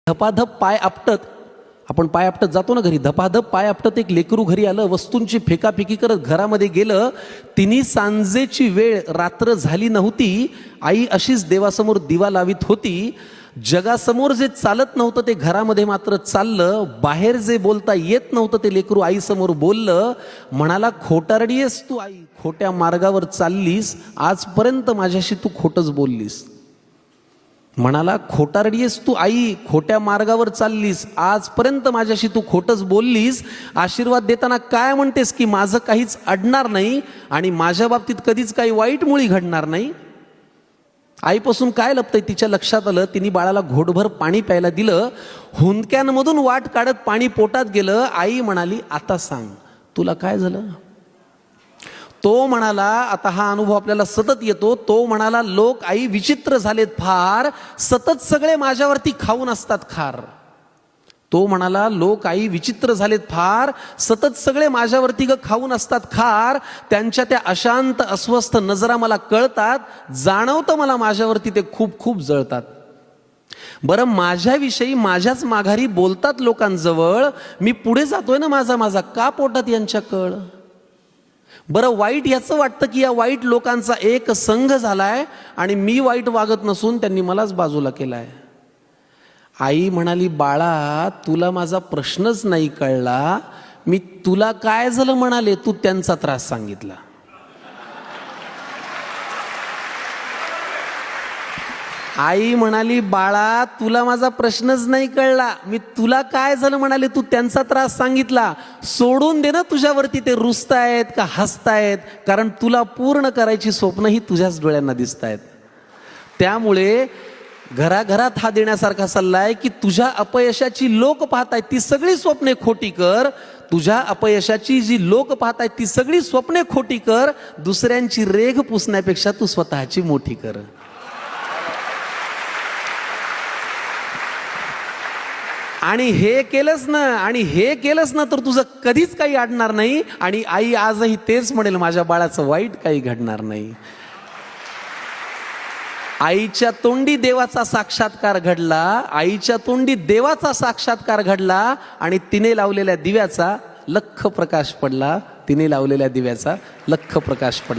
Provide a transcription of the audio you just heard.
धपाधप पाय आपटत, आपण पाय आपटत जातो ना घरी, धपाधप पाय आपटत एक लेकरू घरी आलं, वस्तूंची फेकाफेकी करत घरामध्ये गेलं. तिन्ही सांजेची वेळ, रात्र झाली नव्हती. आई अशीच देवासमोर दिवा लावित होती. जगासमोर जे चालत नव्हतं ते घरामध्ये मात्र चाललं. बाहेर जे बोलता येत नव्हतं ते लेकरू आईसमोर बोललं. म्हणाला, खोटारडी आहेस तू आई, खोट्या मार्गावर चाललीस, आजपर्यंत माझ्याशी तू खोटंच बोललीस. म्हणाला, खोटारडी आहेस तू आई, खोट्या मार्गावर चाललीस, आजपर्यंत माझ्याशी तू खोटंच बोललीस. आशीर्वाद देताना काय म्हणतेस की माझं काहीच अडणार नाही आणि माझ्या बाबतीत कधीच काही वाईट मुळी घडणार नाही. आईपासून काय लपतंय तिच्या लक्षात आलं. तिने बाळाला घोटभर पाणी प्यायला दिलं. हुंदक्यांमधून वाट काढत पाणी पोटात गेलं. आई म्हणाली, आता सांग तुला काय झालं. तो म्हणाला, आता हा अनुभव आपल्याला सतत येतो. तो म्हणाला, लोक आई विचित्र झालेत फार, सतत सगळे माझ्यावरती खाऊन असतात खार. तो म्हणाला, लोक आई विचित्र झालेत फार, सतत सगळे माझ्यावरती खाऊन असतात खार. त्यांच्या त्या अशांत अस्वस्थ नजरा मला कळतात, जाणवतं मला माझ्यावरती ते खूप खूप जळतात. बरं, माझ्याविषयी माझ्याच माघारी बोलतात लोकांजवळ, मी पुढे जातोय ना माझा माझा, का पोटात यांच्या कळ. बरं, वाईट याचं वाटतं की या वाईट लोकांचा एक संघ झालाय आणि मी वाईट वागत नसून त्यांनी मलाच बाजूला केलाय. आई म्हणाली, बाळा तुला माझा प्रश्नच नाही कळला. मी तुला काय झालं म्हणाले, तू त्यांचा त्रास सांगितला. आई म्हणाली, बाळा तुला माझा प्रश्नच नाही कळला, मी तुला काय झालं म्हणाले, तू त्यांचा त्रास सांगितला. सोडून दे ना तुझ्यावरती ते रुसतायत का हसतायत, कारण तुला पूर्ण करायची स्वप्नही तुझ्याच डोळ्यांना दिसतायत. त्यामुळे घराघरात हा देण्यासारखा सल्ला आहे की तुझ्या अपयशाची लोक पाहतायत ती सगळी स्वप्ने खोटी कर. तुझ्या अपयशाची जी लोक पाहतायत ती सगळी स्वप्ने खोटी कर. दुसऱ्यांची रेघ पुसण्यापेक्षा तू स्वतःची मोठी कर. आणि हे केलंस ना तर तुझं कधीच काही अडणार नाही. आणि आई आजही तेच म्हणेल, माझ्या बाळाचं वाईट काही घडणार नाही. आईच्या तोंडी देवाचा साक्षात्कार घडला, आईच्या तोंडी देवाचा साक्षात्कार घडला आणि तिने लावलेल्या दिव्याचा लख प्रकाश पडला. तिने लावलेल्या दिव्याचा लख प्रकाश पडला.